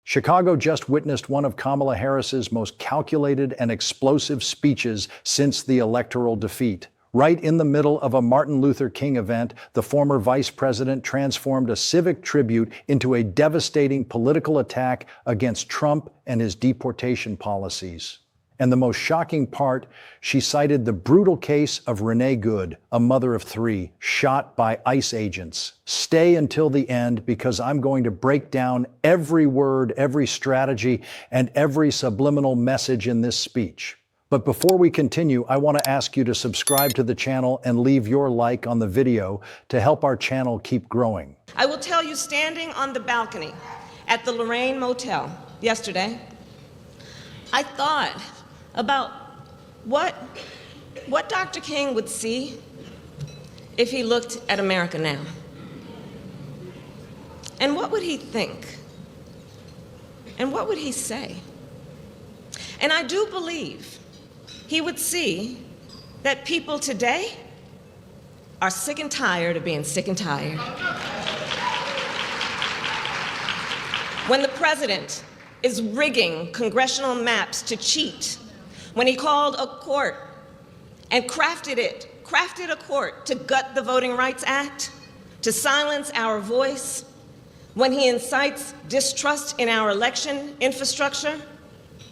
Chicago just witnessed one of Kamala Harris's most calculated and explosive speeches since the electoral defeat. Right in the middle of a Martin Luther King event, the former vice president transformed a civic tribute into a devastating political attack against Trump and his deportation policies. And the most shocking part, she cited the brutal case of Renee Good, a mother of three, shot by ICE agents. Stay until the end because I'm going to break down every word, every strategy, and every subliminal message in this speech. But before we continue, I want to ask you to subscribe to the channel and leave your like on the video to help our channel keep growing. I will tell you, standing on the balcony at the Lorraine Motel yesterday, I thought about what Dr. King would see if he looked at America now. And what would he think? And what would he say? And I do believe he would see that people today are sick and tired of being sick and tired. When the president is rigging congressional maps to cheat, when he called a court and crafted a court to gut the Voting Rights Act, to silence our voice, when he incites distrust in our election infrastructure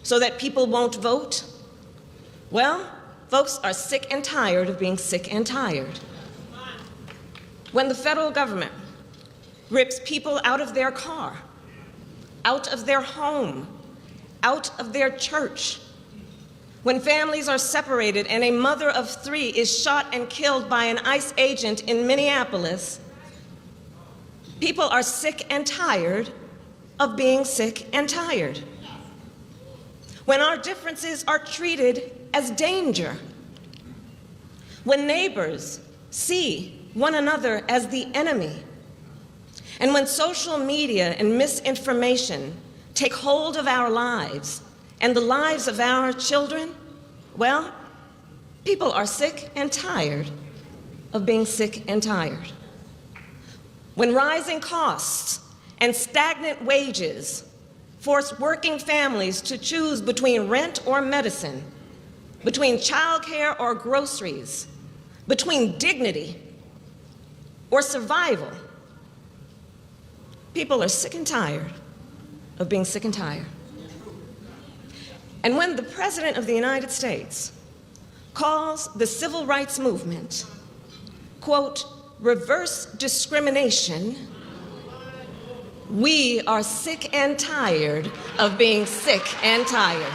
so that people won't vote, well, folks are sick and tired of being sick and tired. When the federal government rips people out of their car, out of their home, out of their church, when families are separated and a mother of three is shot and killed by an ICE agent in Minneapolis, people are sick and tired of being sick and tired. When our differences are treated as danger, when neighbors see one another as the enemy, and when social media and misinformation take hold of our lives and the lives of our children, well, people are sick and tired of being sick and tired. When rising costs and stagnant wages force working families to choose between rent or medicine, between childcare or groceries, between dignity or survival, people are sick and tired of being sick and tired. And when the President of the United States calls the civil rights movement, quote, reverse discrimination, we are sick and tired of being sick and tired.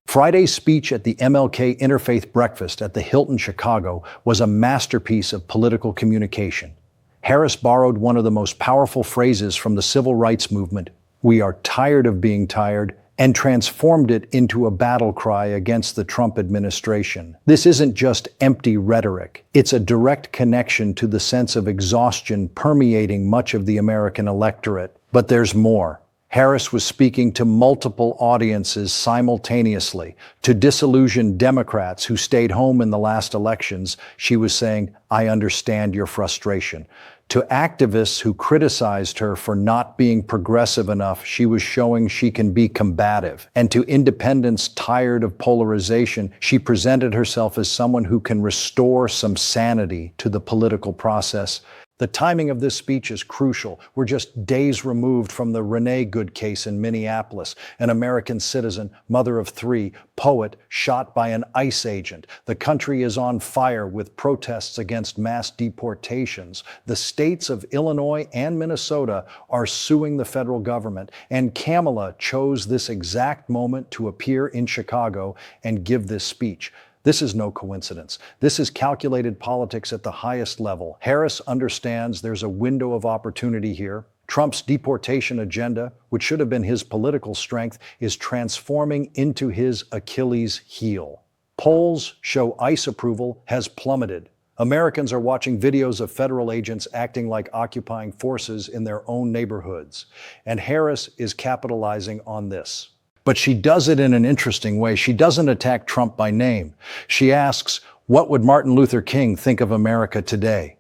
Friday's speech at the MLK Interfaith Breakfast at the Hilton Chicago was a masterpiece of political communication. Harris borrowed one of the most powerful phrases from the civil rights movement, "We are tired of being tired," and transformed it into a battle cry against the Trump administration. This isn't just empty rhetoric. It's a direct connection to the sense of exhaustion permeating much of the American electorate. But there's more. Harris was speaking to multiple audiences simultaneously. To disillusioned Democrats who stayed home in the last elections, she was saying, "I understand your frustration." To activists who criticized her for not being progressive enough, she was showing she can be combative. And to independents tired of polarization, she presented herself as someone who can restore some sanity to the political process. The timing of this speech is crucial. We're just days removed from the Renee Good case in Minneapolis, an American citizen, mother of three, poet, shot by an ICE agent. The country is on fire with protests against mass deportations. The states of Illinois and Minnesota are suing the federal government, and Kamala chose this exact moment to appear in Chicago and give this speech. This is no coincidence. This is calculated politics at the highest level. Harris understands there's a window of opportunity here. Trump's deportation agenda, which should have been his political strength, is transforming into his Achilles heel. Polls show ICE approval has plummeted. Americans are watching videos of federal agents acting like occupying forces in their own neighborhoods. And Harris is capitalizing on this. But she does it in an interesting way. She doesn't attack Trump by name. She asks, what would Martin Luther King think of America today?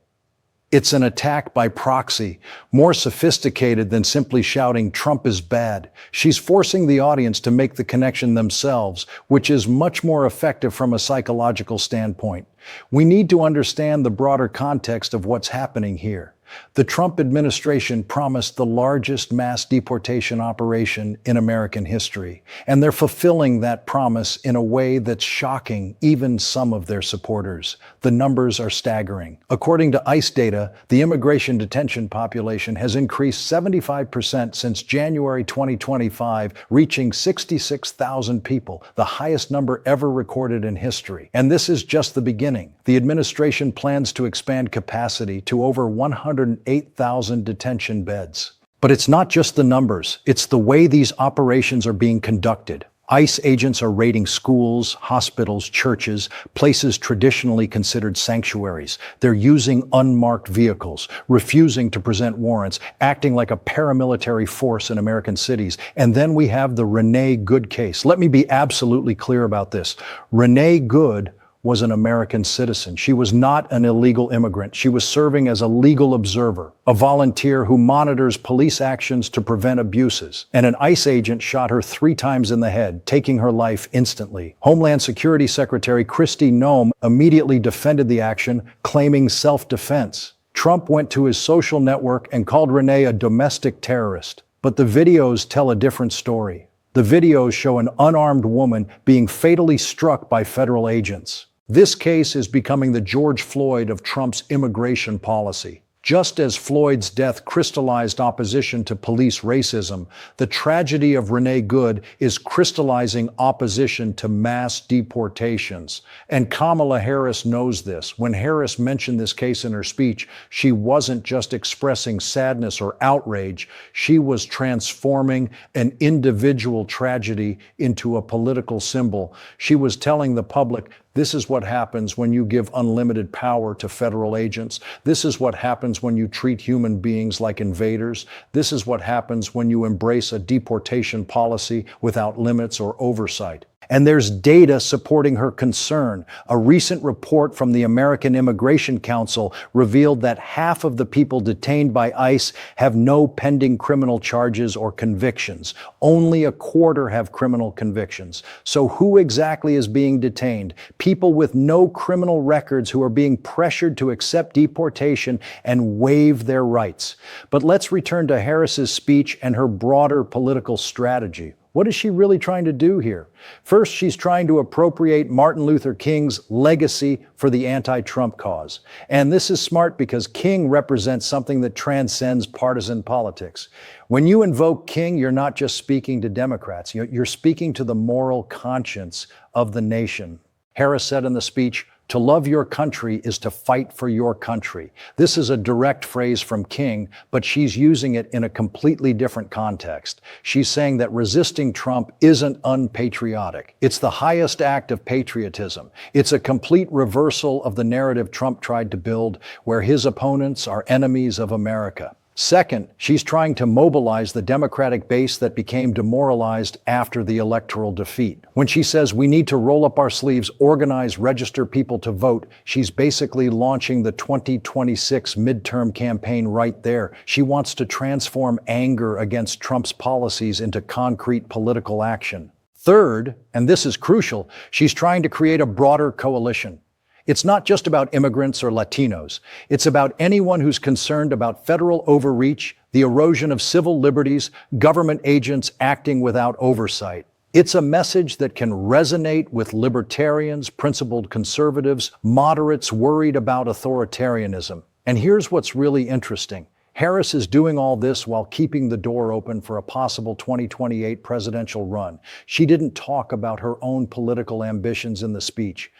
It's an attack by proxy, more sophisticated than simply shouting, "Trump is bad." She's forcing the audience to make the connection themselves, which is much more effective from a psychological standpoint. We need to understand the broader context of what's happening here. The Trump administration promised the largest mass deportation operation in American history, and they're fulfilling that promise in a way that's shocking even some of their supporters. The numbers are staggering. According to ICE data, the immigration detention population has increased 75% since January 2025, reaching 66,000 people, the highest number ever recorded in history. And this is just the beginning. The administration plans to expand capacity to over 108,000 detention beds. But it's not just the numbers, it's the way these operations are being conducted. ICE agents are raiding schools, hospitals, churches, places traditionally considered sanctuaries. They're using unmarked vehicles, refusing to present warrants, acting like a paramilitary force in American cities. And then we have the Renee Good case. Let me be absolutely clear about this. Renee Good was an American citizen. She was not an illegal immigrant. She was serving as a legal observer, a volunteer who monitors police actions to prevent abuses. And an ICE agent shot her 3 times in the head, taking her life instantly. Homeland Security Secretary Kristi Noem immediately defended the action, claiming self-defense. Trump went to his social network and called Renee a domestic terrorist. But the videos tell a different story. The videos show an unarmed woman being fatally struck by federal agents. This case is becoming the George Floyd of Trump's immigration policy. Just as Floyd's death crystallized opposition to police racism, the tragedy of Renee Good is crystallizing opposition to mass deportations. And Kamala Harris knows this. When Harris mentioned this case in her speech, she wasn't just expressing sadness or outrage, she was transforming an individual tragedy into a political symbol. She was telling the public, this is what happens when you give unlimited power to federal agents. This is what happens when you treat human beings like invaders. This is what happens when you embrace a deportation policy without limits or oversight. And there's data supporting her concern. A recent report from the American Immigration Council revealed that half of the people detained by ICE have no pending criminal charges or convictions. Only a quarter have criminal convictions. So who exactly is being detained? People with no criminal records who are being pressured to accept deportation and waive their rights. But let's return to Harris's speech and her broader political strategy. What is she really trying to do here? First, she's trying to appropriate Martin Luther King's legacy for the anti-Trump cause. And this is smart because King represents something that transcends partisan politics. When you invoke King, you're not just speaking to Democrats, you're speaking to the moral conscience of the nation. Harris said in the speech, "To love your country is to fight for your country." This is a direct phrase from King, but she's using it in a completely different context. She's saying that resisting Trump isn't unpatriotic. It's the highest act of patriotism. It's a complete reversal of the narrative Trump tried to build, where his opponents are enemies of America. Second, she's trying to mobilize the Democratic base that became demoralized after the electoral defeat. When she says we need to roll up our sleeves, organize, register people to vote, she's basically launching the 2026 midterm campaign right there. She wants to transform anger against Trump's policies into concrete political action. Third, and this is crucial, she's trying to create a broader coalition. It's not just about immigrants or Latinos. It's about anyone who's concerned about federal overreach, the erosion of civil liberties, government agents acting without oversight. It's a message that can resonate with libertarians, principled conservatives, moderates worried about authoritarianism. And here's what's really interesting. Harris is doing all this while keeping the door open for a possible 2028 presidential run. She didn't talk about her own political ambitions in the speech.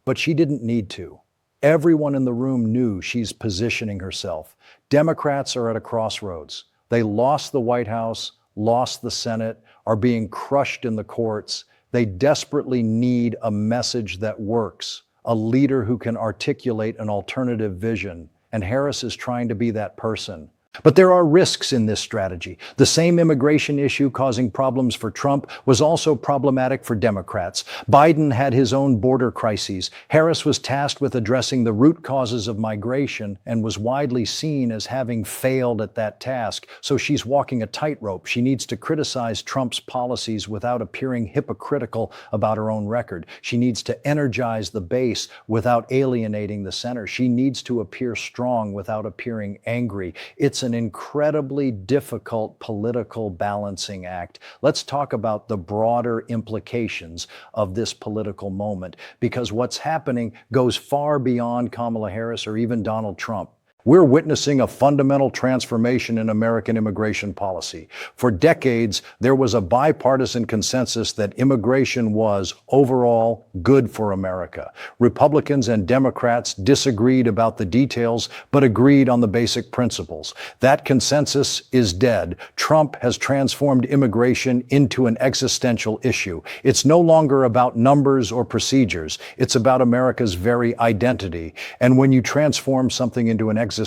But she didn't need to. Everyone in the room knew she's positioning herself. Democrats are at a crossroads. They lost the White House, lost the Senate, are being crushed in the courts. They desperately need a message that works, a leader who can articulate an alternative vision. And Harris is trying to be that person. But there are risks in this strategy. The same immigration issue causing problems for Trump was also problematic for Democrats. Biden had his own border crises. Harris was tasked with addressing the root causes of migration and was widely seen as having failed at that task. So she's walking a tightrope. She needs to criticize Trump's policies without appearing hypocritical about her own record. She needs to energize the base without alienating the center. She needs to appear strong without appearing angry. It's an incredibly difficult political balancing act. Let's talk about the broader implications of this political moment, because what's happening goes far beyond Kamala Harris or even Donald Trump. We're witnessing a fundamental transformation in American immigration policy. For decades, there was a bipartisan consensus that immigration was, overall, good for America. Republicans and Democrats disagreed about the details, but agreed on the basic principles. That consensus is dead. Trump has transformed immigration into an existential issue. It's no longer about numbers or procedures. It's about America's very identity. And when you transform something into an existential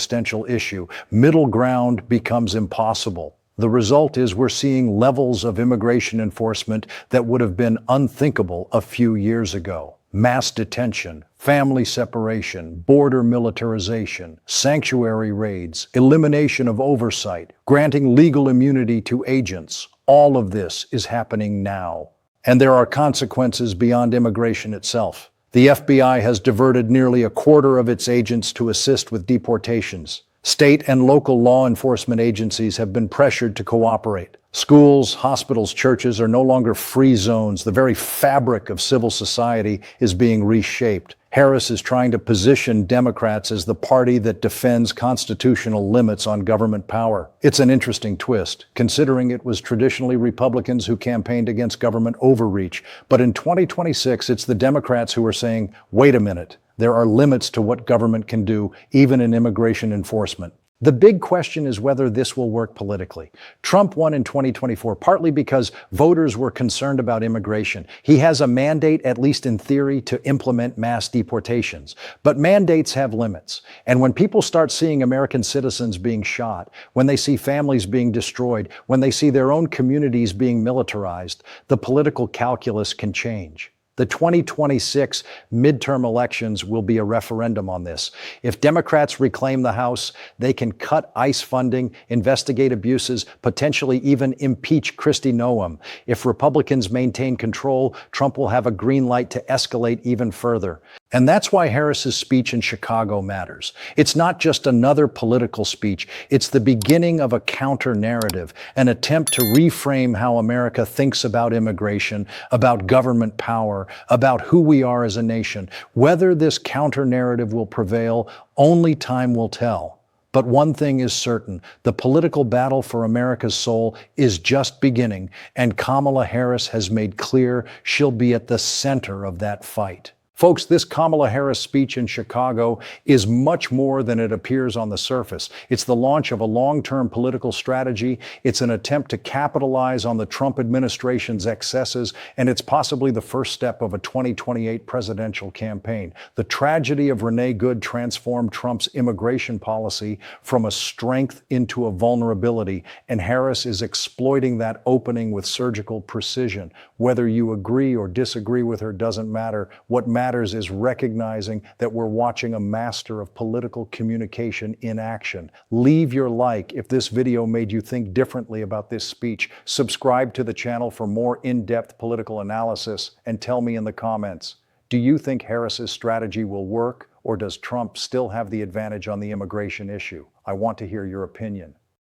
issue, middle ground becomes impossible. The result is we're seeing levels of immigration enforcement that would have been unthinkable a few years ago. Mass detention, family separation, border militarization, sanctuary raids, elimination of oversight, granting legal immunity to agents. All of this is happening now. And there are consequences beyond immigration itself. The FBI has diverted nearly a quarter of its agents to assist with deportations. State and local law enforcement agencies have been pressured to cooperate. Schools, hospitals, churches are no longer free zones. The very fabric of civil society is being reshaped. Harris is trying to position Democrats as the party that defends constitutional limits on government power. It's an interesting twist, considering it was traditionally Republicans who campaigned against government overreach. But in 2026, it's the Democrats who are saying, wait a minute, there are limits to what government can do, even in immigration enforcement. The big question is whether this will work politically. Trump won in 2024 partly because voters were concerned about immigration. He has a mandate, at least in theory, to implement mass deportations. But mandates have limits. And when people start seeing American citizens being shot, when they see families being destroyed, when they see their own communities being militarized, the political calculus can change. The 2026 midterm elections will be a referendum on this. If Democrats reclaim the House, they can cut ICE funding, investigate abuses, potentially even impeach Kristi Noem. If Republicans maintain control, Trump will have a green light to escalate even further. And that's why Harris's speech in Chicago matters. It's not just another political speech. It's the beginning of a counter-narrative, an attempt to reframe how America thinks about immigration, about government power, about who we are as a nation. Whether this counter-narrative will prevail, only time will tell. But one thing is certain, the political battle for America's soul is just beginning, and Kamala Harris has made clear she'll be at the center of that fight. Folks, this Kamala Harris speech in Chicago is much more than it appears on the surface. It's the launch of a long-term political strategy. It's an attempt to capitalize on the Trump administration's excesses, and it's possibly the first step of a 2028 presidential campaign. The tragedy of Renee Good transformed Trump's immigration policy from a strength into a vulnerability, and Harris is exploiting that opening with surgical precision. Whether you agree or disagree with her doesn't matter. What matters is recognizing that we're watching a master of political communication in action. Leave your like if this video made you think differently about this speech. Subscribe to the channel for more in-depth political analysis, and tell me in the comments, do you think Harris's strategy will work, or does Trump still have the advantage on the immigration issue? I want to hear your opinion.